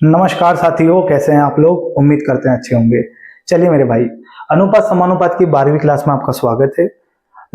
नमस्कार साथियों, कैसे हैं आप लोग। उम्मीद करते हैं अच्छे होंगे। चलिए मेरे भाई, अनुपात समानुपात की 12वीं क्लास में आपका स्वागत है।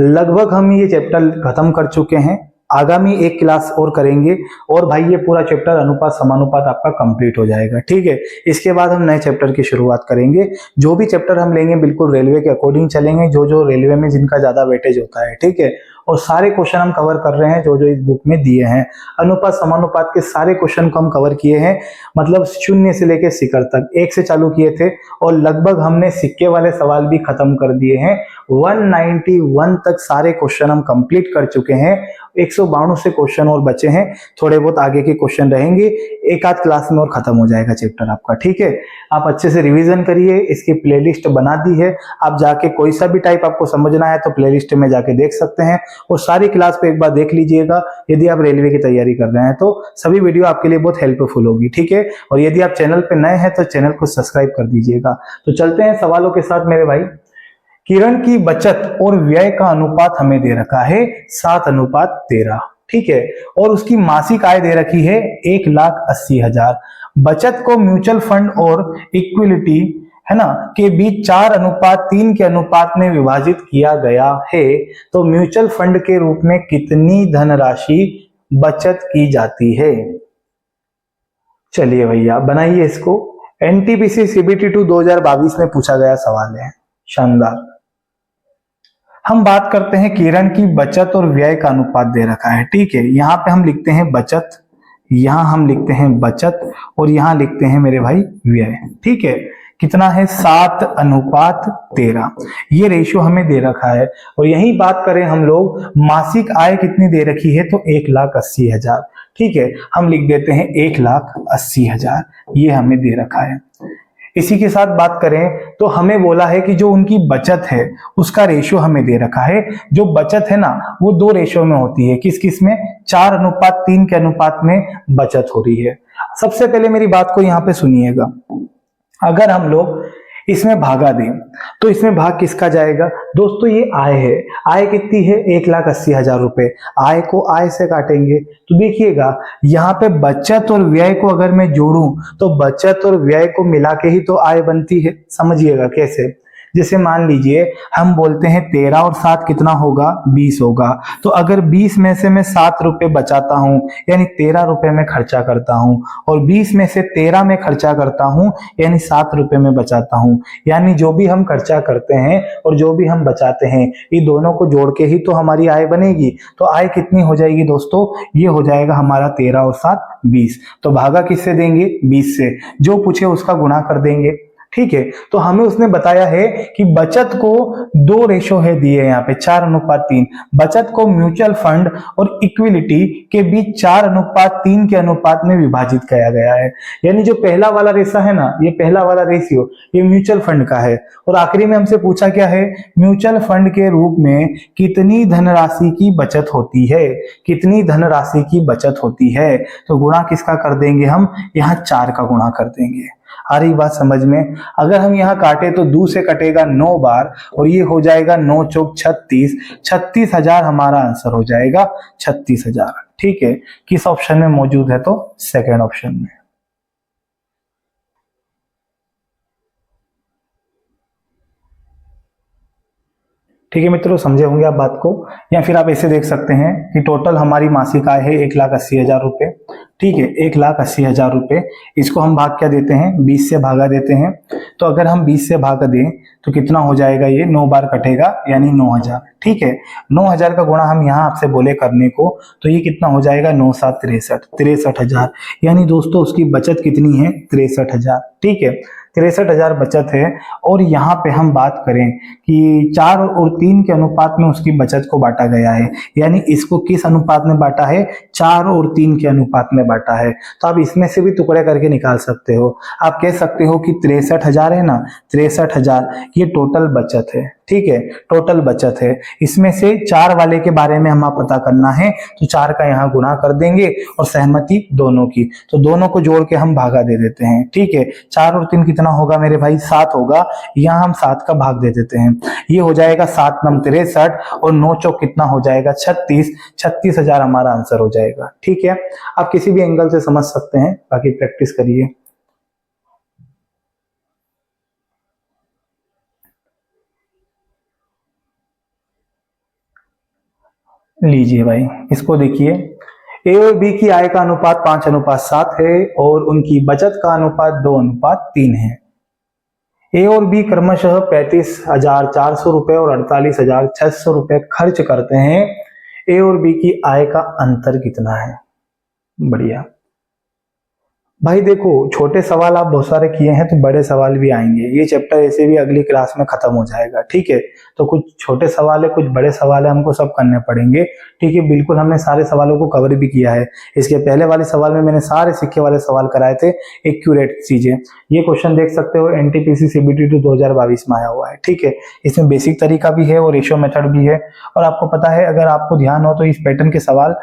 लगभग हम ये चैप्टर खत्म कर चुके हैं। आगामी एक क्लास और करेंगे और भाई ये पूरा चैप्टर अनुपात समानुपात आपका कंप्लीट हो जाएगा। ठीक है, इसके बाद हम नए चैप्टर की शुरुआत करेंगे। जो भी चैप्टर हम लेंगे बिल्कुल रेलवे के अकॉर्डिंग चलेंगे, जो जो रेलवे में जिनका ज्यादा वेटेज होता है। ठीक है, और सारे क्वेश्चन हम कवर कर रहे हैं जो जो इस बुक में दिए हैं। अनुपात समानुपात के सारे क्वेश्चन को हम कवर किए हैं, मतलब शून्य से लेकर शिखर तक, एक से चालू किए थे और लगभग हमने सिक्के वाले सवाल भी खत्म कर दिए हैं। 191 तक सारे क्वेश्चन हम कंप्लीट कर चुके हैं। 192 से क्वेश्चन और बचे हैं, थोड़े बहुत आगे के क्वेश्चन रहेंगे। एक आध क्लास में और खत्म हो जाएगा चैप्टर आपका। ठीक है, आप अच्छे से रिवीजन करिए। इसकी प्लेलिस्ट बना दी है, आप जाके कोई सा भी टाइप आपको समझना है तो प्लेलिस्ट में जाके देख सकते हैं और सारी क्लास पे एक बार देख लीजिएगा। यदि आप रेलवे की तैयारी कर रहे हैं तो सभी वीडियो आपके लिए बहुत हेल्पफुल होगी। ठीक है, और यदि आप चैनल पे नए हैं तो चैनल को सब्सक्राइब कर दीजिएगा। तो चलते हैं सवालों के साथ मेरे भाई। किरण की बचत और व्यय का अनुपात हमें दे रखा है 7:13। ठीक है, और उसकी मासिक आय दे रखी है 1,80,000। बचत को म्यूचुअल फंड और इक्विटी है ना के बीच 4:3 के अनुपात में विभाजित किया गया है। तो म्यूचुअल फंड के रूप में कितनी धनराशि बचत की जाती है। चलिए भैया बनाइए इसको। एनटीपीसी सीबीटी 2 2022 में पूछा गया सवाल है। शानदार। हम बात करते हैं किरण की बचत और व्यय का अनुपात दे रखा है। ठीक है, यहाँ पे हम लिखते हैं बचत, यहाँ हम लिखते हैं बचत और यहाँ लिखते हैं मेरे भाई व्यय। ठीक है, कितना है 7:13। ये रेशियो हमें दे रखा है। और यही बात करें हम लोग, मासिक आय कितनी दे रखी है तो 1,80,000। ठीक है, हम लिख देते हैं 1,80,000, ये हमें दे रखा है। इसी के साथ बात करें तो हमें बोला है कि जो उनकी बचत है उसका रेशियो हमें दे रखा है। जो बचत है ना वो 2 रेशियो में होती है। किस किस में? 4:3 के अनुपात में बचत हो रही है। सबसे पहले मेरी बात को यहाँ पे सुनिएगा। अगर हम लोग इसमें भागा दें तो इसमें भाग किसका जाएगा दोस्तों? ये आय है। आय कितनी है? 1,80,000 रुपए। आय को आय से काटेंगे तो देखिएगा यहाँ पे बचत और व्यय को अगर मैं जोड़ूं तो बचत और व्यय को मिला के ही तो आय बनती है। समझिएगा कैसे। जैसे मान लीजिए हम बोलते हैं 13 और 7 कितना होगा? 20 होगा। तो अगर 20 में से मैं 7 रुपए बचाता हूं यानी 13 रुपए में खर्चा करता हूं और 20 में से 13 में खर्चा करता हूं यानी 7 रुपए में बचाता हूं, यानी जो भी हम खर्चा करते हैं और जो भी हम बचाते हैं ये दोनों को जोड़ के ही तो हमारी आय बनेगी। तो आय कितनी हो जाएगी दोस्तों? ये हो जाएगा हमारा 13 और 7 20। तो भागा किससे देंगे? 20 से। जो पूछे उसका गुणा कर देंगे। ठीक है, तो हमें उसने बताया है कि बचत को 2 रेशो है दिए यहाँ पे 4:3। बचत को म्यूचुअल फंड और इक्विटी के बीच 4:3 के अनुपात में विभाजित किया गया है। यानी जो पहला वाला रेशा है ना, ये पहला वाला रेशियो ये म्यूचुअल फंड का है। और आखिरी में हमसे पूछा क्या है? म्यूचुअल फंड के रूप में कितनी धनराशि की बचत होती है, कितनी धनराशि की बचत होती है। तो गुणा किसका कर देंगे हम? यहाँ 4 का गुणा कर देंगे। आ रही बात समझ में? अगर हम यहाँ काटे तो 2 से कटेगा 9 बार और ये हो जाएगा 9 चौक 36। 36,000 हमारा आंसर हो जाएगा। 36,000। ठीक है, किस ऑप्शन में मौजूद है? तो सेकंड ऑप्शन में। ठीक है मित्रों, समझे होंगे आप बात को। या फिर आप ऐसे देख सकते हैं कि टोटल हमारी मासिक आय है 1,80,000 रुपए। ठीक है, 1,80,000 रुपए। इसको हम भाग क्या देते हैं? 20 से भागा देते हैं। तो अगर हम 20 से भागा दें तो कितना हो जाएगा? ये 9 बार कटेगा यानी 9,000। ठीक है, 9,000 का गुणा हम यहाँ आपसे बोले करने को, तो ये कितना हो जाएगा? 9×7 63, 63,000। यानी दोस्तों उसकी बचत कितनी है? 63,000। ठीक है, 63,000 बचत है। और यहाँ पे हम बात करें कि 4 और 3 के अनुपात में उसकी बचत को बांटा गया है, यानी इसको किस अनुपात में बांटा है? 4 और 3 के अनुपात में बांटा है। तो आप इसमें से भी टुकड़े करके निकाल सकते हो। आप कह सकते हो कि 63,000 है ना, 63,000 ये टोटल बचत है। ठीक है, टोटल बचत है। इसमें से 4 वाले के बारे में हमें पता करना है तो 4 का यहाँ गुणा कर देंगे और सहमति दोनों की, तो दोनों को जोड़ के हम भागा दे देते हैं। ठीक है, 4 और 3 कितना होगा मेरे भाई? 7 होगा। यहाँ हम 7 का भाग दे देते हैं। ये हो जाएगा 7×9 63 और 9 चौक कितना हो जाएगा? 36। 36,000 हमारा आंसर हो जाएगा। ठीक है, आप किसी भी एंगल से समझ सकते हैं, बाकी प्रैक्टिस करिए। लीजिए भाई, इसको देखिए, ए और बी की आय का अनुपात 5:7 है और उनकी बचत का अनुपात 2:3 है। ए और बी क्रमशः 35,400 रुपए और 48,600 रुपए खर्च करते हैं। ए और बी की आय का अंतर कितना है? बढ़िया भाई, देखो छोटे सवाल आप बहुत सारे किए हैं तो बड़े सवाल भी आएंगे। ये चैप्टर ऐसे भी अगली क्लास में खत्म हो जाएगा, ठीक है। तो कुछ छोटे सवाल है, कुछ बड़े सवाल है, हमको सब करने पड़ेंगे, ठीक है। बिल्कुल हमने सारे सवालों को कवर भी किया है। इसके पहले वाले सवाल में मैंने सारे सिक्के वाले सवाल कराए थे, एक्यूरेट चीजें। ये क्वेश्चन देख सकते हो, एनटीपीसी CBT 2022 में आया हुआ है, ठीक है। इसमें बेसिक तरीका भी है और रेशियो मेथड भी है। और आपको पता है, अगर आपको ध्यान हो तो इस पैटर्न के सवाल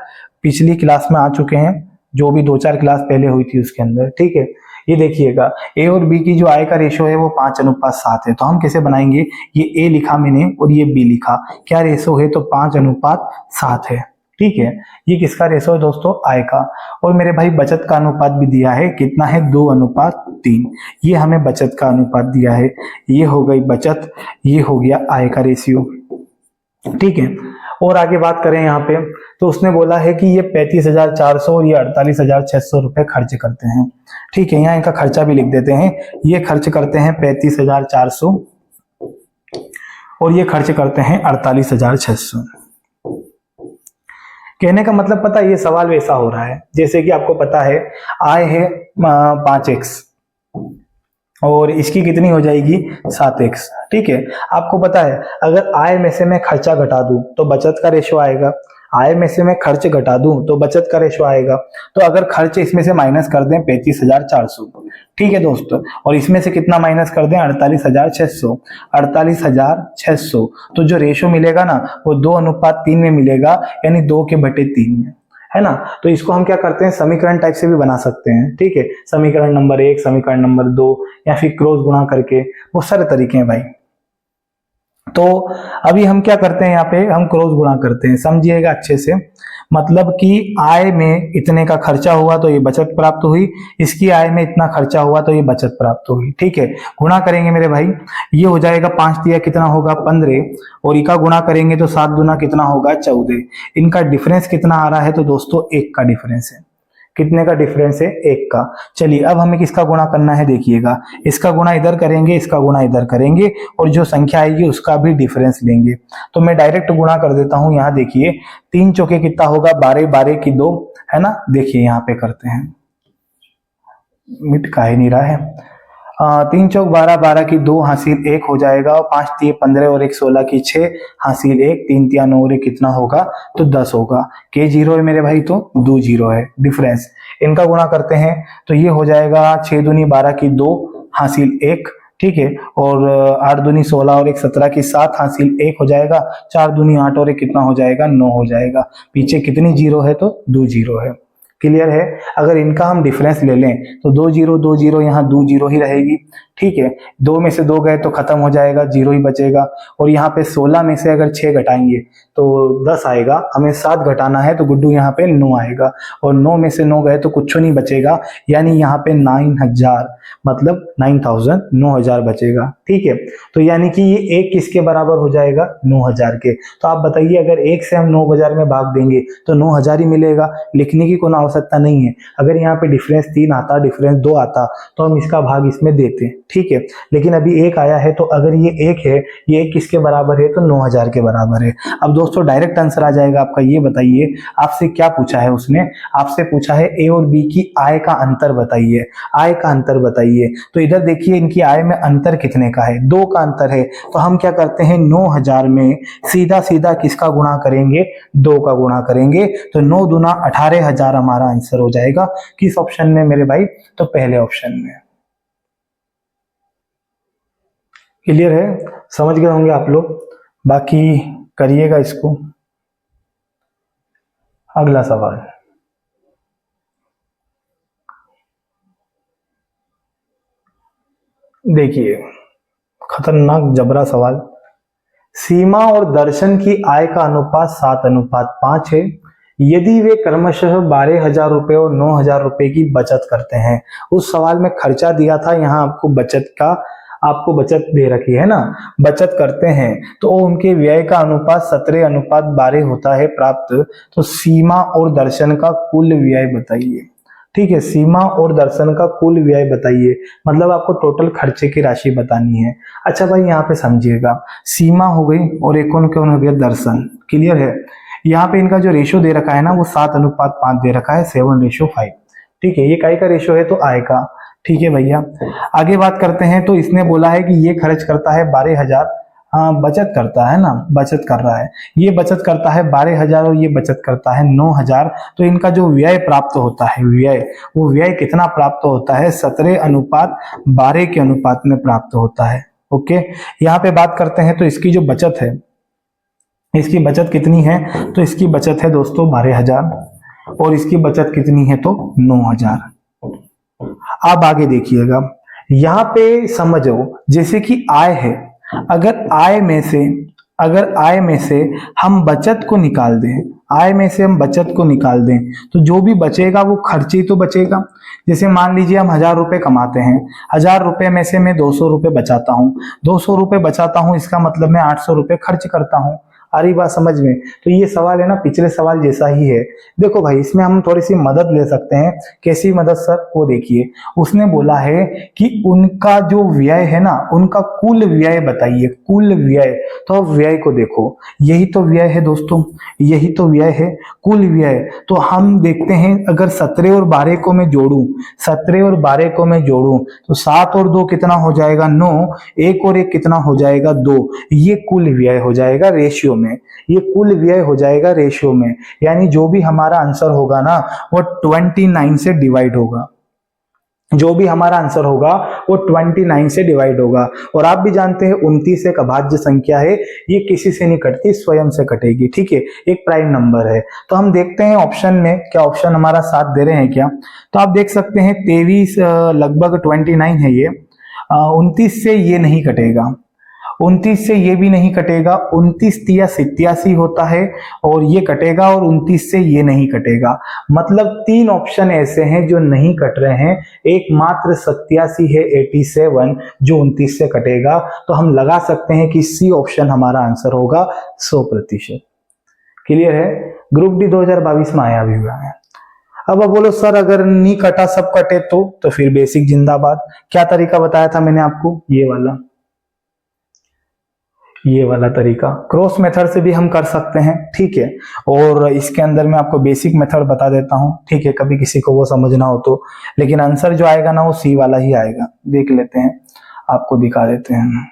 पिछली क्लास में आ चुके हैं, जो भी 2-4 क्लास पहले हुई थी उसके अंदर, ठीक है। ये देखिएगा, ए और बी की जो आय का रेशो है वो 5:7 है। तो हम कैसे बनाएंगे? ये ए लिखा मैंने और ये बी लिखा, क्या रेशो है? तो 5:7 है, ठीक है। ये किसका रेशो है दोस्तों? आय का। और मेरे भाई बचत का अनुपात भी दिया है, कितना है? 2:3। ये हमें बचत का अनुपात दिया है। ये हो गई बचत, ये हो गया आय का रेशियो, ठीक है। और आगे बात करें यहाँ पे, तो उसने बोला है कि ये 35,400 और ये 48,600 रुपए खर्च करते हैं, ठीक है। यहाँ इनका खर्चा भी लिख देते हैं। ये खर्च करते हैं 35,400 और ये खर्च करते हैं 48,600। कहने का मतलब पता है, ये सवाल वैसा हो रहा है जैसे कि आपको पता है आय है 5x और इसकी कितनी हो जाएगी? 7x, ठीक है। आपको पता है अगर आय में से मैं खर्चा घटा दूं तो बचत का रेशो आएगा, आय में से मैं खर्च घटा दूं तो बचत का रेशो आएगा। तो अगर खर्च इसमें से माइनस कर दें 35,400, ठीक है दोस्तों, और इसमें से कितना माइनस कर दें? 48,600। 48,600, तो जो रेशो मिलेगा ना वो 2:3 में मिलेगा, यानी 2/3 में, है ना। तो इसको हम क्या करते हैं, समीकरण टाइप से भी बना सकते हैं, ठीक है। समीकरण नंबर 1, समीकरण नंबर 2, या फिर क्रॉस गुणा करके, बहुत सारे तरीके हैं भाई। तो अभी हम क्या करते हैं, यहाँ पे हम क्रॉस गुणा करते हैं, समझिएगा अच्छे से। मतलब कि आय में इतने का खर्चा हुआ तो ये बचत प्राप्त हुई, इसकी आय में इतना खर्चा हुआ तो ये बचत प्राप्त हुई, ठीक है। गुणा करेंगे मेरे भाई, ये हो जाएगा 5 दिया कितना होगा? 15, और इका गुणा करेंगे तो 7 दूना कितना होगा? 14। इनका डिफरेंस कितना आ रहा है? तो दोस्तों 1 का डिफरेंस है। कितने का डिफरेंस है? 1 का। चलिए अब हमें किसका गुणा करना है, देखिएगा। इसका गुणा इधर करेंगे, इसका गुणा इधर करेंगे, और जो संख्या आएगी उसका भी डिफरेंस लेंगे। तो मैं डायरेक्ट गुणा कर देता हूं। यहाँ देखिए 3 चौके कितना होगा? 12, 12 की 2, है ना। देखिए यहाँ पे करते हैं, मिट का ही नहीं रहा है। 3 चौक 12, 12 की 2 हासिल 1 हो जाएगा, और 5 तिये 15 और 1 16 की 6 हासिल 1, 3 तिया 9 और 1 कितना होगा? तो 10 होगा। के 0 है मेरे भाई, तो 2 0 है डिफरेंस। इनका गुणा करते हैं तो ये हो जाएगा 6 दूनी 12 की 2 हासिल 1, ठीक है। और 8 दूनी 16 और 1 17 की 7 हासिल 1 हो जाएगा। 4 दूनी 8 और 1 कितना हो जाएगा? 9 हो जाएगा। पीछे कितनी जीरो है? तो 2 जीरो है। क्लियर है। अगर इनका हम डिफरेंस ले लें तो 2 0 2 0, यहाँ 2 0 ही रहेगी, ठीक है। 2 में से 2 गए तो खत्म हो जाएगा, 0 ही बचेगा। और यहाँ पे 16 में से अगर 6 घटाएंगे तो 10 आएगा, हमें 7 घटाना है तो गुड्डू यहाँ पे 9 आएगा, और 9 में से 9 गए तो कुछ नहीं बचेगा, यानी यहाँ पे 9,000, मतलब 9,000, 9,000 बचेगा, ठीक है। तो यानी कि ये 1 किसके बराबर हो जाएगा? 9,000 के। तो आप बताइए, अगर 1 से हम 9,000 में भाग देंगे तो 9,000 ही मिलेगा, लिखने की कोई आवश्यकता नहीं है। अगर यहाँ पे डिफरेंस 3 आता, डिफरेंस 2 आता तो हम इसका भाग इसमें देते, ठीक है। लेकिन अभी 1 आया है, तो अगर ये 1 है, ये 1 किसके बराबर है? तो 9,000 के बराबर है। अब दोस्तों डायरेक्ट आंसर आ जाएगा आपका। ये बताइए आपसे क्या पूछा है उसने? आपसे पूछा है ए और बी की आय का अंतर बताइए, आय का अंतर बताइए। तो इधर देखिए इनकी आय में अंतर कितने का है? 2 का अंतर है। तो हम क्या करते हैं, 9,000 में सीधा सीधा किसका गुणा करेंगे? 2 का गुणा करेंगे। तो 9 दूना 18,000 हमारा आंसर हो जाएगा। किस ऑप्शन में मेरे भाई? तो पहले ऑप्शन में। क्लियर है? समझ गए होंगे आप लोग। बाकी करिएगा इसको। अगला सवाल, देखिए खतरनाक जबरा सवाल। सीमा और दर्शन की आय का अनुपात 7:5 है। यदि वे क्रमशः 12,000 रुपए और 9,000 रुपए की बचत करते हैं। उस सवाल में खर्चा दिया था, यहाँ आपको बचत का आपको बचत दे रखी है ना, बचत करते हैं तो उनके व्यय का अनुपात 17:12 होता है प्राप्त। तो सीमा और दर्शन का कुल व्यय बताइए। ठीक है, सीमा और दर्शन का कुल व्यय बताइए, मतलब आपको टोटल खर्चे की राशि बतानी है। अच्छा भाई यहाँ पे समझिएगा, सीमा हो गई और एक कौन हो गया, दर्शन। क्लियर है। यहाँ पे इनका जो रेशो दे रखा है ना वो 7:5 दे रखा है, 7:5। ठीक है, ये काय का रेशो है, तो आय का। ठीक है भैया, आगे बात करते हैं। तो इसने बोला है कि ये खर्च करता है 12,000, हाँ बचत करता है ना, बचत कर रहा है, ये बचत करता है 12,000 और ये बचत करता है 9,000। तो इनका जो व्यय प्राप्त होता है, व्यय, वो व्यय कितना प्राप्त होता है, 17:12 के अनुपात में प्राप्त होता है। ओके, यहाँ पे बात करते हैं तो इसकी जो बचत है, इसकी बचत कितनी है, तो इसकी बचत है दोस्तों 12,000 और इसकी बचत कितनी है, तो 9,000। अब आगे देखिएगा, यहाँ पे समझो जैसे कि आय है, अगर आय में से हम बचत को निकाल दें, आय में से हम बचत को निकाल दें, तो जो भी बचेगा वो खर्च ही तो बचेगा। जैसे मान लीजिए हम 1,000 रुपए कमाते हैं, 1,000 रुपए में से मैं 200 रुपए बचाता हूँ, 200 रुपए बचाता हूँ, इसका मतलब मैं 800 रुपए खर्च करता हूँ। आ रही बात समझ में। तो ये सवाल है ना पिछले सवाल जैसा ही है। देखो भाई, इसमें हम थोड़ी सी मदद ले सकते हैं। कैसी मदद सर, वो देखिए, उसने बोला है कि उनका जो व्यय है ना, उनका कुल व्यय बताइए, कुल व्यय। तो अब व्यय को देखो, यही तो व्यय है दोस्तों, यही तो व्यय है, कुल व्यय। तो हम देखते हैं, अगर 17 और 12 को मैं जोड़ूं, 17 और 12 को मैं जोड़ूं, तो 7 और 2 कितना हो जाएगा, 9, 1 और 1 कितना हो जाएगा, 2। ये कुल व्यय हो जाएगा रेशियो में, ये कुल व्यय हो जाएगा रेशियो में। यानी जो भी हमारा आंसर होगा ना, वो 29 से डिवाइड होगा। जो भी हमारा आंसर होगा वो 29 से डिवाइड होगा। और आप भी जानते हैं 29 एक अभाज्य संख्या है, ये किसी से नहीं कटती, स्वयं से कटेगी। ठीक है, एक प्राइम नंबर है। तो हम देखते हैं ऑप्शन में, क्या ऑप्शन हमारा साथ दे रहे हैं क्या। तो आप देख सकते हैं 23 लगभग 29 है ये, 29 से ये नहीं कटेगा, 29 से ये भी नहीं कटेगा, 29 तिया 87 होता है और ये कटेगा, और 29 से ये नहीं कटेगा। मतलब 3 ऑप्शन ऐसे हैं जो नहीं कट रहे हैं, एकमात्र 87 है 87 जो 29 से कटेगा। तो हम लगा सकते हैं कि सी ऑप्शन हमारा आंसर होगा 100%। क्लियर है। ग्रुप डी 2022 में आया भी हुआ है। अब बोलो सर अगर नहीं कटा सब कटे तो फिर बेसिक जिंदाबाद। क्या तरीका बताया था मैंने आपको, ये वाला तरीका, क्रॉस मेथड से भी हम कर सकते हैं। ठीक है, और इसके अंदर मैं आपको बेसिक मेथड बता देता हूं। ठीक है, कभी किसी को वो समझना हो तो, लेकिन आंसर जो आएगा ना वो सी वाला ही आएगा। देख लेते हैं, आपको दिखा देते हैं।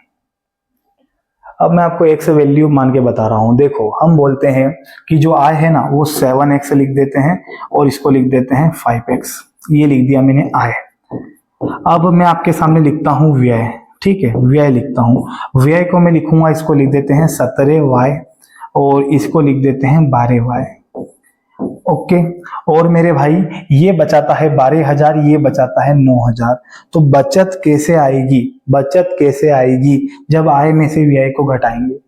अब मैं आपको x वैल्यू मान के बता रहा हूं। देखो, हम बोलते हैं कि जो आय है ना वो 7x लिख देते हैं और इसको लिख देते हैं 5x। ये लिख दिया मैंने आय। अब मैं आपके सामने लिखता हूं व्यय। ठीक है, व्यय लिखता हूं। व्यय को मैं लिखूंगा, इसको लिख देते हैं 17y और इसको लिख देते हैं 12y। ओके, और मेरे भाई ये बचाता है 12,000, ये बचाता है 9,000। तो बचत कैसे आएगी, बचत कैसे आएगी, जब आय में से व्यय को घटाएंगे,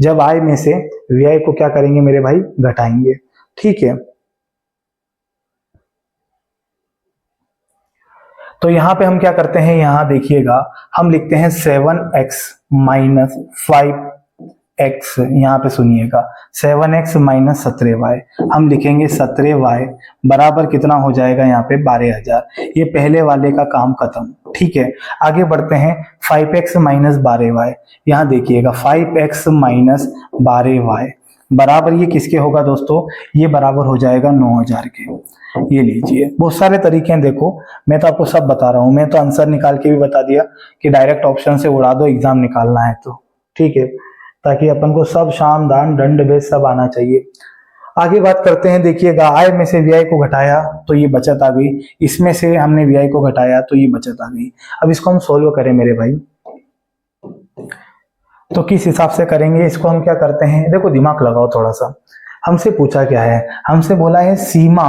जब आय में से व्यय को क्या करेंगे मेरे भाई, घटाएंगे। ठीक है, तो यहां पे हम क्या करते हैं, यहां देखिएगा हम लिखते हैं 7x माइनस 5x। यहां पे सुनिएगा 7x माइनस 17y, हम लिखेंगे 17y बराबर कितना हो जाएगा यहाँ पे 12,000। ये पहले वाले का काम खत्म। ठीक है, आगे बढ़ते हैं 5x माइनस 12y। यहाँ देखिएगा 5x माइनस 12y बराबर ये किसके होगा दोस्तों, ये बराबर हो जाएगा 9,000 के। ये लीजिए, बहुत सारे तरीके हैं। देखो, मैं तो आपको सब बता रहा हूं, मैं तो आंसर निकाल के भी बता दिया कि डायरेक्ट ऑप्शन से उड़ा दो, एग्जाम निकालना है तो। ठीक है, ताकि अपन को सब शाम दान दंड भेद सब आना चाहिए। आगे बात करते हैं। देखिएगा, आय में से व्यय को घटाया तो ये बचत आ गई, इसमें से हमने व्यय को घटाया तो ये बचत आ गई। अब इसको हम सोल्व करें मेरे भाई, तो किस हिसाब से करेंगे इसको, हम क्या करते हैं, देखो दिमाग लगाओ थोड़ा सा। हमसे पूछा क्या है, हमसे बोला है सीमा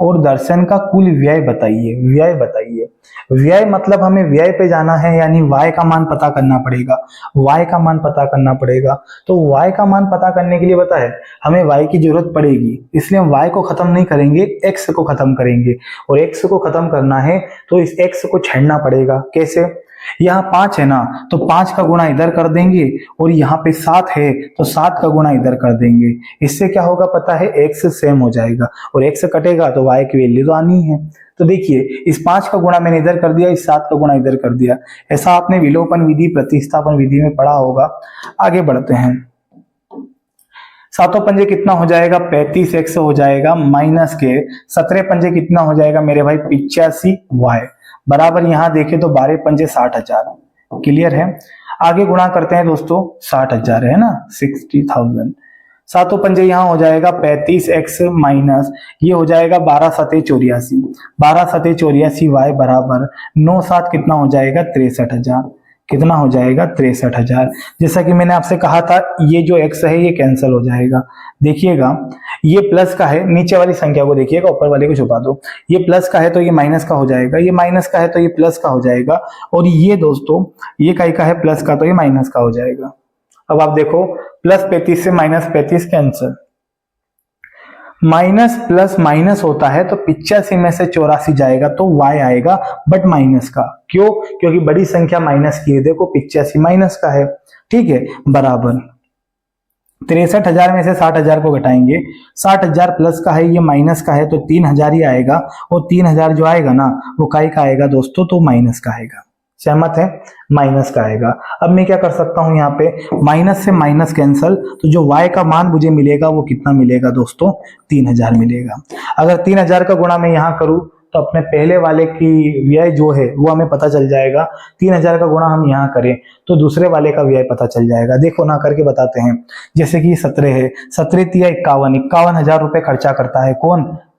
और दर्शन का कुल व्यय बताइए, व्यय बताइए। व्यय मतलब हमें व्यय पे जाना है, यानी y का मान पता करना पड़ेगा, y का मान पता करना पड़ेगा। तो y का मान पता करने के लिए पता है हमें y की जरूरत पड़ेगी, इसलिए हम y को खत्म नहीं करेंगे, x को खत्म करेंगे। और x को खत्म करना है तो इस x को छेड़ना पड़ेगा। कैसे, यहाँ 5 है ना, तो 5 का गुणा इधर कर देंगे, और यहाँ पे 7 है तो 7 का गुणा इधर कर देंगे। इससे क्या होगा पता है, x सेम हो जाएगा, और x कटेगा तो y की वैल्यू तो आनी है। तो देखिए इस 5 का गुणा मैंने इधर कर दिया, इस 7 का गुणा इधर कर दिया। ऐसा आपने विलोपन विधि, प्रतिस्थापन विधि में पढ़ा होगा। आगे बढ़ते हैं। सातों पंजे कितना हो जाएगा, 35x हो जाएगा, माइनस के 17 पंजे कितना हो जाएगा मेरे भाई, 85y बराबर, यहां देखें तो 12 पंजे 60,000। क्लियर है। आगे गुणा करते हैं दोस्तों, 60,000 है ना, 60,000। सातों पंजे यहां हो जाएगा 35x माइनस ये हो जाएगा 12 सते 84, 12 सते 84y बराबर 9 7 कितना हो जाएगा, 63,000। कितना हो जाएगा, 63,000। जैसा कि मैंने आपसे कहा था, ये जो x है ये कैंसिल हो जाएगा। देखिएगा ये प्लस का है, नीचे वाली संख्या को देखिएगा, ऊपर वाले को छुपा दो। ये प्लस का है तो ये माइनस का हो जाएगा, ये माइनस का है तो ये प्लस का हो जाएगा, और ये दोस्तों ये काई का है, प्लस का, तो ये माइनस का हो जाएगा। अब आप देखो, प्लस 35 से minus 35 cancel, minus plus minus होता है तो 85 में से 84 जाएगा तो y आएगा, बट माइनस का। क्यों? क्योंकि बड़ी संख्या माइनस की है, देखो 85 माइनस का है। ठीक है, बराबर 63,000 में से 60,000 को घटाएंगे, 60,000 प्लस का है, ये माइनस का है, तो 3,000 ही आएगा, और 3,000 जो आएगा ना वो काय का आएगा दोस्तों, तो माइनस का आएगा। सहमत है, माइनस का आएगा। अब मैं क्या कर सकता हूं, यहाँ पे माइनस से माइनस कैंसल, तो जो y का मान मुझे मिलेगा वो कितना मिलेगा दोस्तों, 3,000 मिलेगा। अगर 3,000 का गुणा मैं यहाँ करूं तो अपने पहले वाले की व्यय जो है वो हमें पता चल जाएगा। 3,000 का गुणा हम यहाँ करें तो दूसरे वाले का व्यय पता चल जाएगा। देखो ना, करके बताते हैं। जैसे कि 17 है, 17 तिया 51, 51,000 रुपए खर्चा करता है।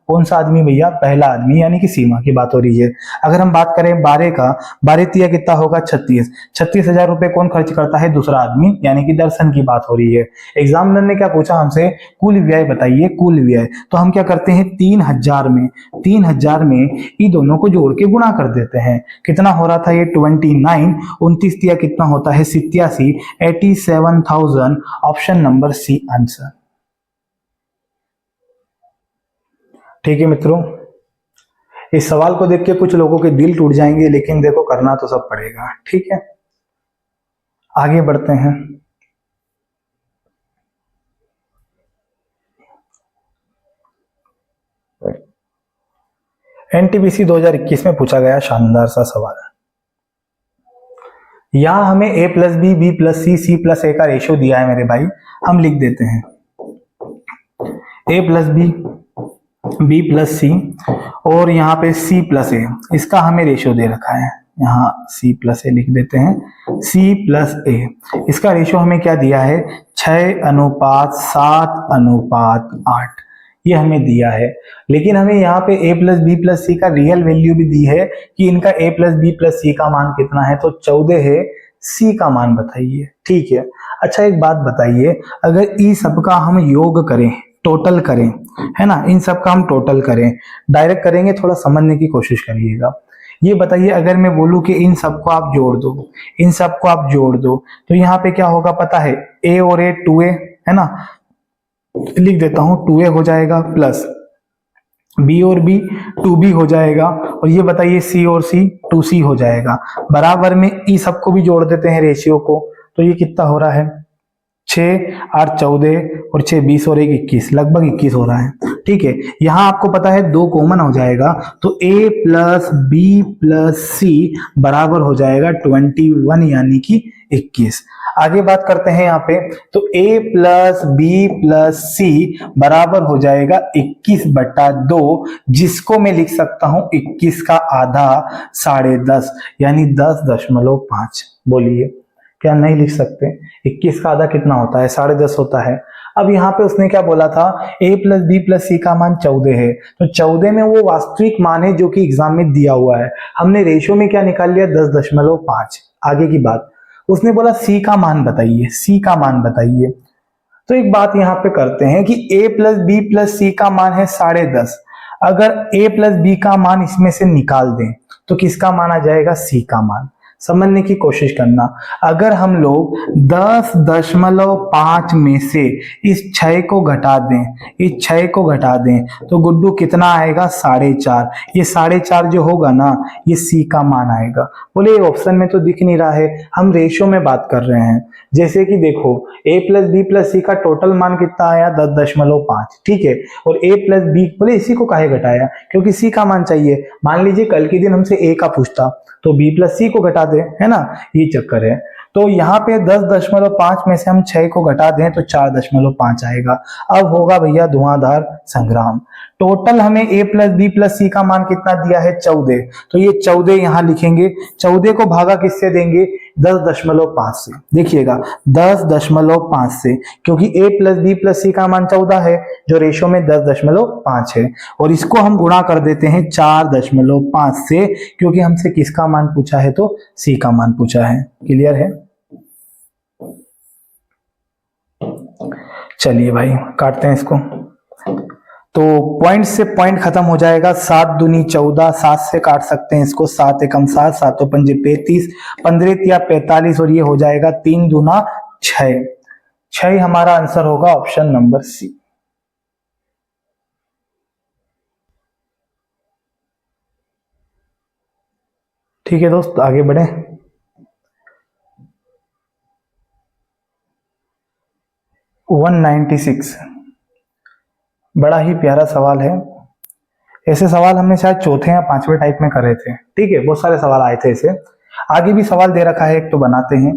कौन सा आदमी भैया, पहला आदमी, यानी कि सीमा की बात हो रही है। अगर हम बात करें 12 का, 12 तिया कितना होगा, 36, 36,000 रुपए कौन खर्च करता है, दूसरा आदमी, यानी कि दर्शन की बात हो रही है। एग्जामिनर ने क्या पूछा हमसे, कुल व्यय बताइए, कुल व्यय। तो हम क्या करते हैं, 3,000 में ये दोनों को जोड़ के गुणा कर देते हैं। कितना हो रहा था ये, 29, 29 तिया कितना होता है, 87, 87,000। Option number C answer. ठीक है मित्रों, इस सवाल को देख के कुछ लोगों के दिल टूट जाएंगे, लेकिन देखो करना तो सब पड़ेगा। ठीक है, आगे बढ़ते हैं। एनटीपीसी 2021 में पूछा गया शानदार सा सवाल। यहां हमें a plus b, b plus c, c plus a का रेशियो दिया है मेरे भाई। हम लिख देते हैं a plus b, b plus c, और यहाँ पे c प्लस ए, इसका हमें रेशियो दे रखा है। यहाँ c प्लस ए लिख देते हैं, c प्लस ए। इसका रेशियो हमें क्या दिया है, 6:7:8 ये हमें दिया है। लेकिन हमें यहाँ पे a प्लस बी प्लस सी का रियल वैल्यू भी दी है कि इनका a प्लस बी प्लस सी का मान कितना है, तो 14 है। c का मान बताइए। ठीक है, अच्छा एक बात बताइए, अगर ई सबका हम योग करें, टोटल करें, है ना, इन सब का हम टोटल करें, डायरेक्ट करेंगे, थोड़ा समझने की कोशिश करिएगा। ये बताइए, अगर मैं बोलूं कि इन सबको आप जोड़ दो, इन सबको आप जोड़ दो, तो यहाँ पे क्या होगा पता है, a और a 2a है ना, लिख देता हूं 2a हो जाएगा, प्लस b और b 2b हो जाएगा, और ये बताइए c और c 2c हो जाएगा। बराबर में ई सबको भी जोड़ देते हैं रेशियो को, तो ये कितना हो रहा है, 6 8 14 और 6 20 और 1 21, लगभग 21 हो रहा है। ठीक है, यहां आपको पता है 2 कॉमन हो जाएगा, तो a प्लस बी प्लस सी बराबर हो जाएगा 21, यानी कि 21। आगे बात करते हैं यहाँ पे, तो a प्लस बी प्लस सी बराबर हो जाएगा 21/2, जिसको मैं लिख सकता हूं 21 का आधा 10.5, यानी 10.5। बोलिए क्या नहीं लिख सकते? 21 का आधा कितना होता है, 10.5 होता है। अब यहाँ पे उसने क्या बोला था, a प्लस बी प्लस सी का मान 14 है, तो 14 में वो वास्तविक मान है जो कि एग्जाम में दिया हुआ है। हमने रेशियो में क्या निकाल लिया, 10.5। आगे की बात, उसने बोला c का मान बताइए, c का मान बताइए। तो एक बात यहाँ पे करते हैं कि a प्लस बी प्लस सी का मान है 10.5। अगर a प्लस बी का मान इसमें से निकाल दें तो किसका मान आ जाएगा, c का मान। समझने की कोशिश करना। अगर हम लोग 10.5 में से इस 6 को घटा दें, इस 6 को घटा दें तो गुड्डू कितना आएगा? 4.5। ये 4.5 जो होगा ना, ये सी का मान आएगा। बोले ये ऑप्शन में तो दिख नहीं रहा है, हम रेशियो में बात कर रहे हैं। जैसे कि देखो a प्लस बी प्लस सी का टोटल मान कितना आया? 10.5, ठीक है। और a प्लस बी, बोले इसी को काहे घटाया? क्योंकि सी का मान चाहिए। मान लीजिए कल के दिन हमसे a का पूछता तो b प्लस सी को घटा दे, है ना, ये चक्कर है। तो यहाँ पे 10.5 में से हम 6 को घटा दें तो 4.5 आएगा। अब होगा भैया धुआंधार संग्राम। टोटल हमें a प्लस बी प्लस सी का मान कितना दिया है? 14। तो ये 14 यहाँ लिखेंगे। 14 को भागा किससे देंगे? 10.5 से। देखिएगा 10.5 से, क्योंकि a प्लस बी प्लस सी का मान 14 है जो रेशो में 10.5 है। और इसको हम गुणा कर देते हैं 4.5 से, क्योंकि हमसे किसका मान पूछा है? तो सी का मान पूछा है। क्लियर है? चलिए भाई काटते हैं इसको। तो पॉइंट से पॉइंट खत्म हो जाएगा। 7 दूनी 14, 7 से काट सकते हैं इसको। 7 एकम 7, 7 पंजे 35, 15 तिया 45 और ये हो जाएगा 3 दूना 6। 6 हमारा आंसर होगा ऑप्शन नंबर सी। ठीक है दोस्त, आगे बढ़े। वन 96, बड़ा ही प्यारा सवाल है। ऐसे सवाल हमने शायद चौथे या 5वें टाइप में कर रहे थे। ठीक है, बहुत सारे सवाल आए थे ऐसे। आगे भी सवाल दे रखा है, एक तो बनाते हैं।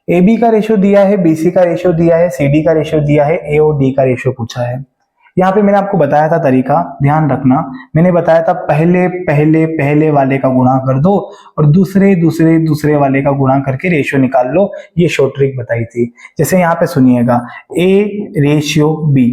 ए बी का रेशियो दिया है, बी सी का रेशियो दिया है, सी डी का रेशियो दिया है, ए और डी का रेशियो पूछा है। यहाँ पे मैंने आपको बताया था तरीका, ध्यान रखना। मैंने बताया था पहले पहले पहले वाले का गुणा कर दो और दूसरे दूसरे दूसरे वाले का गुणा करके रेशियो निकाल लो। ये शॉर्ट ट्रिक बताई थी। जैसे यहाँ पे सुनिएगा, A ratio B,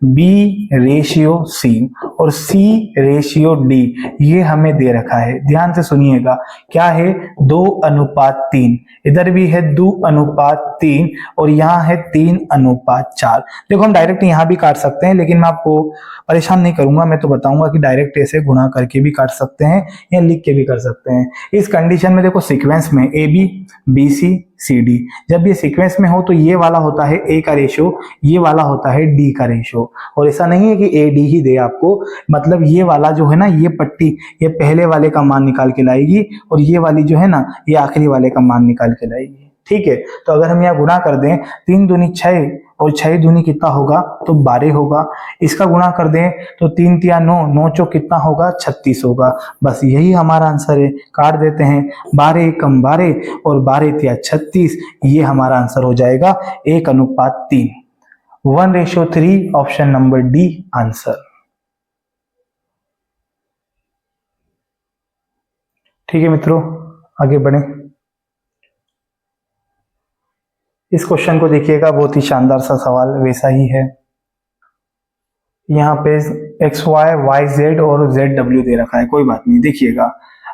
B ratio C और सी रेशियो डी, ये हमें दे रखा है। ध्यान से सुनिएगा, क्या है? 2:3। इधर भी है 2:3 और यहाँ है 3:4। देखो हम डायरेक्ट यहाँ भी काट सकते हैं, लेकिन मैं आपको परेशान नहीं करूंगा। मैं तो बताऊंगा कि डायरेक्ट ऐसे गुणा करके भी काट सकते हैं या लिख के भी कर सकते हैं। इस कंडीशन में देखो सीक्वेंस में A B, B C, C D, जब ये सीक्वेंस में हो तो ये वाला होता है ए का रेशियो, ये वाला होता है डी का रेशियो। और ऐसा नहीं है कि ए डी ही दे आपको, मतलब ये वाला जो है ना, ये पट्टी ये पहले वाले का मान निकाल के लाएगी और ये वाली जो है ना, ये आखिरी वाले का मान निकाल के लाएगी। ठीक है, तो अगर हम यहाँ गुणा कर दें, 3 दूनी 6 और 6 दूनी कितना होगा? तो 12 होगा। इसका गुणा कर दें तो 3 तिया 9, 9 चौक कितना होगा? 36 होगा। बस यही हमारा आंसर है। काट देते हैं, 12 एकम 12 और 12 तिया 36, ये हमारा आंसर हो जाएगा 1:3। 1:3, ऑप्शन नंबर डी आंसर। ठीक है मित्रों, आगे बढ़े। इस क्वेश्चन को देखिएगा, बहुत ही शानदार सा सवाल वैसा ही है। यहाँ पे एक्स वाई, वाई जेड और जेड डब्ल्यू दे रखा है। कोई बात नहीं, देखिएगा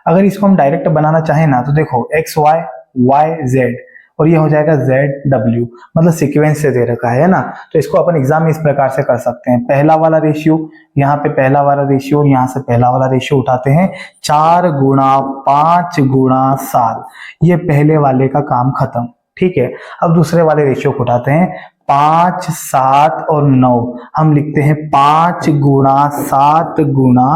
अगर इसको हम डायरेक्ट बनाना चाहें ना, तो देखो एक्स वाई, वाई जेड और ये हो जाएगा जेड डब्ल्यू, मतलब सीक्वेंस से दे रखा है ना। तो इसको अपन एग्जाम में इस प्रकार से कर सकते हैं। पहला वाला रेशियो, यहाँ पे पहला वाला रेशियो और यहाँ से पहला वाला रेशियो उठाते हैं। 4 गुणा 5 गुणा 7, ये पहले वाले का काम खत्म। ठीक है, अब दूसरे वाले रेशियो को उठाते हैं। 5, 7 और 9, हम लिखते हैं 5 गुणा 7 गुणा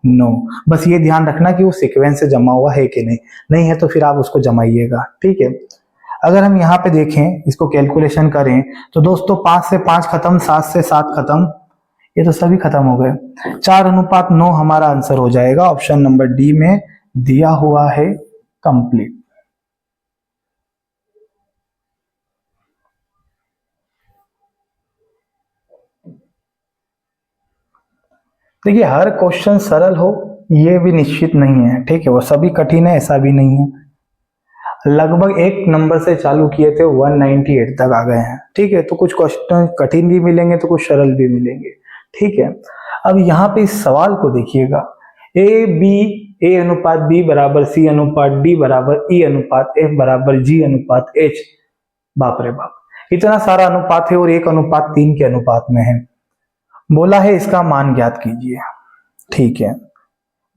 9। बस ये ध्यान रखना कि वो सीक्वेंस से जमा हुआ है कि नहीं, नहीं है तो फिर आप उसको जमाइएगा। ठीक है, अगर हम यहाँ पे देखें, इसको कैलकुलेशन करें तो दोस्तों 5 से 5 खत्म, 7 से 7 खत्म, ये तो सभी खत्म हो गए। 4:9 हमारा आंसर हो जाएगा। ऑप्शन नंबर डी में दिया हुआ है कंप्लीट। देखिए हर क्वेश्चन सरल हो ये भी निश्चित नहीं है। ठीक है, वो सभी कठिन है ऐसा भी नहीं है। लगभग एक नंबर से चालू किए थे 198 तक आ गए हैं। ठीक है, तो कुछ क्वेश्चन कठिन भी मिलेंगे तो कुछ सरल भी मिलेंगे। ठीक है, अब यहाँ पे इस सवाल को देखिएगा, ए अनुपात बी बराबर सी अनुपात डी बराबर ई अनुपात एफ बराबर जी अनुपात एच। बाप रे बाप, इतना सारा अनुपात है और 1:3 के अनुपात में है। बोला है इसका मान ज्ञात कीजिए। ठीक है,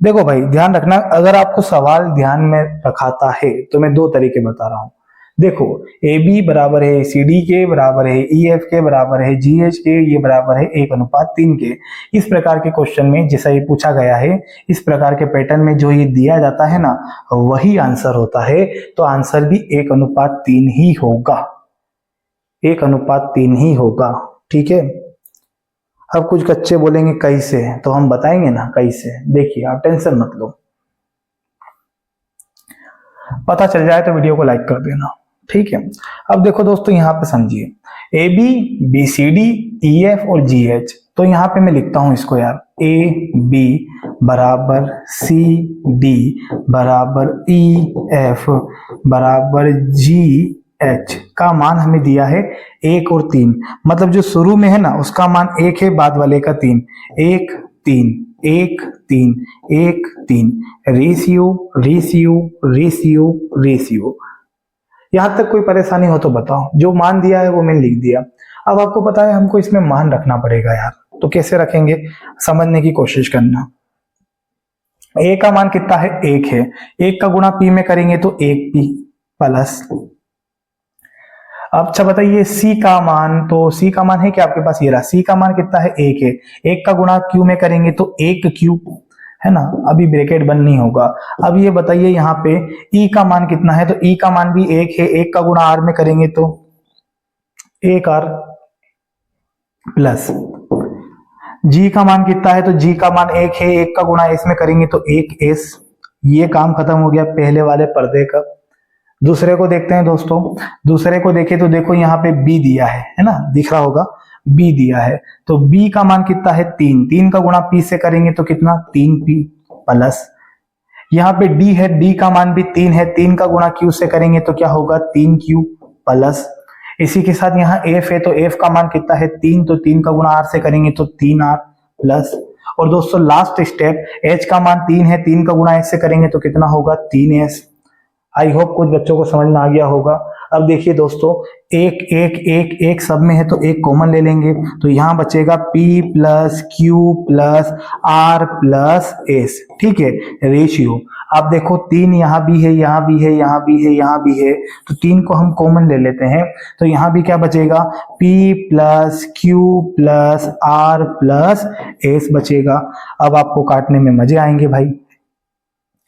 देखो भाई ध्यान रखना, अगर आपको सवाल ध्यान में रखाता है तो मैं दो तरीके बता रहा हूं। देखो, ए बी बराबर है सी डी के, बराबर है ई एफ के, बराबर है जी एच के, ये बराबर है 1:3 के। इस प्रकार के क्वेश्चन में जैसा ये पूछा गया है, इस प्रकार के पैटर्न में जो ये दिया जाता है ना, वही आंसर होता है। तो आंसर भी 1:3 ही होगा, 1:3 ही होगा। ठीक है। अब कुछ बच्चे बोलेंगे कैसे, तो हम बताएंगे ना कैसे। देखिए आप टेंशन मत लो, पता चल जाए तो वीडियो को लाइक कर देना। ठीक है। अब देखो दोस्तों, यहाँ पे समझिए, A B, B C D, E F और जी एच। तो यहाँ पे मैं लिखता हूं इसको यार, ए बी बराबर सी डी बराबर ई एफ बराबर जी एच का मान हमें दिया है 1 और 3। मतलब जो शुरू में है ना उसका मान 1 है, बाद वाले का 3। 1 3 1 3 1 3, रेशियो रेशियो रेशियो रेशियो। यहां तक कोई परेशानी हो तो बताओ, जो मान दिया है वो मैंने लिख दिया। अब आपको पता है हमको इसमें मान रखना पड़ेगा यार, तो कैसे रखेंगे समझने की कोशिश करना। ए का मान कितना है, 1 है। 1 का गुणा पी में करेंगे तो 1 पी प्लस। अब अच्छा बताइए सी का मान, तो सी का मान है क्या आपके पास, ये रहा। सी का मान कितना है, 1 है। 1 का गुणा क्यू में करेंगे तो 1 क्यू, है ना, अभी ब्रैकेट बंद नहीं होगा। अब ये बताइए यहाँ पे ई का मान कितना है, तो ई का मान भी 1 है। 1 का गुणा आर में करेंगे तो 1 आर प्लस। जी का मान कितना है, तो जी का मान 1 है। 1 का गुणा एस में करेंगे तो 1 एस। ये काम खत्म हो गया पहले वाले पर्दे का। दूसरे को देखते हैं दोस्तों। दूसरे को देखें तो देखो यहाँ पे बी दिया है ना, दिख रहा होगा, बी दिया है। तो बी का मान कितना है, 3। 3 का गुणा पी से करेंगे तो कितना, 3 पी प्लस। यहाँ पे डी है, डी का मान भी 3 है। 3 का गुणा क्यू से करेंगे तो क्या होगा, 3 क्यू प्लस। इसी के साथ यहाँ एफ है, तो एफ का मान कितना है, 3। तो 3 का गुणा आर से करेंगे तो 3 आर प्लस। और दोस्तों लास्ट स्टेप, एच का मान 3 है। 3 का गुणा एच से करेंगे तो कितना होगा, 3s। आई होप कुछ बच्चों को समझ में आ गया होगा। अब देखिए दोस्तों, एक एक एक एक सब में है तो एक कॉमन ले लेंगे, तो यहां बचेगा P plus Q plus R plus S। ठीक है, रेशियो। आप देखो 3 यहां भी है, यहां भी है, यहां भी है, यहां भी है, तो 3 को हम कॉमन ले लेते हैं। तो यहां भी क्या बचेगा, P plus Q plus R plus S बचेगा। अब आपको काटने में मजे आएंगे भाई।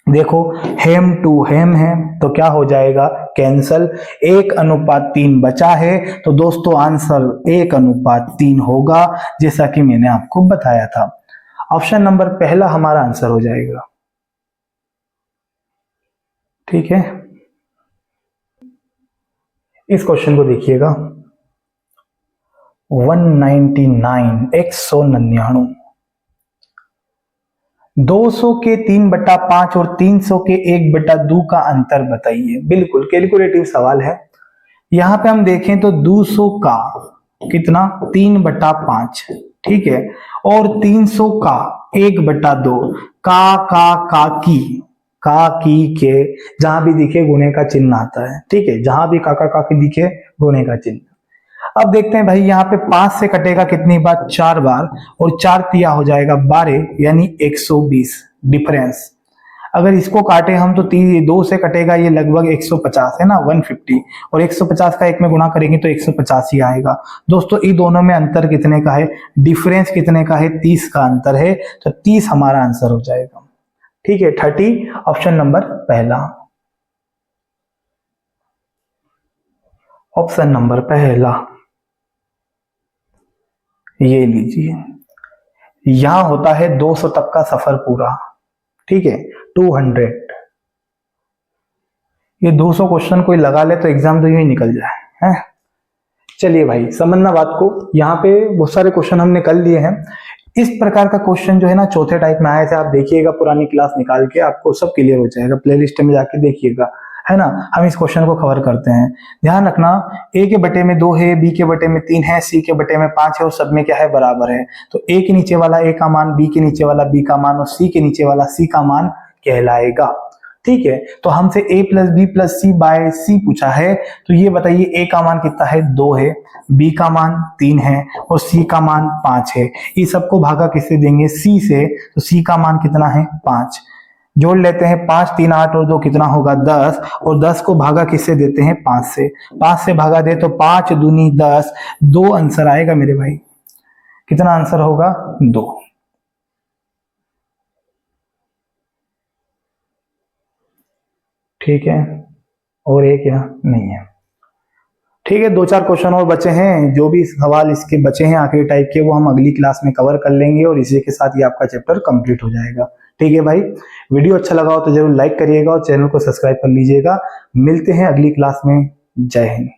देखो हेम टू हेम है तो क्या हो जाएगा, कैंसल। 1:3 बचा है, तो दोस्तों आंसर 1:3 होगा, जैसा कि मैंने आपको बताया था। ऑप्शन नंबर पहला हमारा आंसर हो जाएगा। ठीक है, इस क्वेश्चन को देखिएगा, 199 199, 200 के 3/5 और 300 के 1/2 का अंतर बताइए। बिल्कुल कैलकुलेटिव सवाल है। यहां पे हम देखें तो 200 का कितना, 3/5, ठीक है, और 300 का 1/2, का की के जहां भी दिखे गुणे का चिन्ह आता है। ठीक है, जहां भी का की दिखे गुणे का चिन्ह। अब देखते हैं भाई, यहाँ पे 5 से कटेगा कितनी बार, 4 बार, और 4 तिया हो जाएगा 12, यानी 120 डिफरेंस। अगर इसको काटे हम तो 2 से कटेगा ये लगभग 150 है ना, 150, और 150 का 1 में गुणा करेंगे तो 185 ही आएगा। दोस्तों इन दोनों में अंतर कितने का है, डिफरेंस कितने का है, 30 का अंतर है, तो 30 हमारा आंसर हो जाएगा। ठीक है, 30 ऑप्शन नंबर पहला। ऑप्शन नंबर पहला ये लीजिए, यहां होता है 200 तक का सफर पूरा। ठीक है, 200। ये 200 क्वेश्चन कोई लगा ले तो एग्जाम तो यूं ही निकल जाए है। चलिए भाई समझना बात को, यहाँ पे बहुत सारे क्वेश्चन हमने कर लिए हैं। इस प्रकार का क्वेश्चन जो है ना चौथे टाइप में आए थे, आप देखिएगा पुरानी क्लास निकाल के, आपको सब क्लियर हो जाएगा। प्लेलिस्ट में जाके देखिएगा, है ना। हम इस क्वेश्चन को कवर करते हैं। ध्यान रखना, ए के बटे में 2 है, बी के बटे में 3 है, सी के बटे में 5 है, और सब में क्या है, बराबर है। तो ए के नीचे वाला ए का मान, बी के नीचे वाला बी का मान, और सी के नीचे वाला सी का मान कहलाएगा। ठीक है, तो हमसे a plus b plus c by c पूछा है, तो ये बताइए a का मान कितना है, 2 है, b का मान 3 है और c का मान 5 है। ये सबको भागा किससे देंगे, c से, तो c का मान कितना है, 5। जोड़ लेते हैं, 5 3 8 और 2 कितना होगा, 10, और 10 को भागा किससे देते हैं, 5 से। 5 से भागा दे तो 5 दूनी 10, 2 आंसर आएगा मेरे भाई। कितना आंसर होगा, 2। ठीक है, और एक यहाँ नहीं है। ठीक है, 2-4 क्वेश्चन और बचे हैं, जो भी सवाल इसके बचे हैं आखिरी टाइप के, वो हम अगली क्लास में कवर कर लेंगे और इसी के साथ ये आपका चैप्टर कंप्लीट हो जाएगा। ठीक है भाई, वीडियो अच्छा लगा हो तो जरूर लाइक करिएगा और चैनल को सब्सक्राइब कर लीजिएगा। मिलते हैं अगली क्लास में। जय हिंद।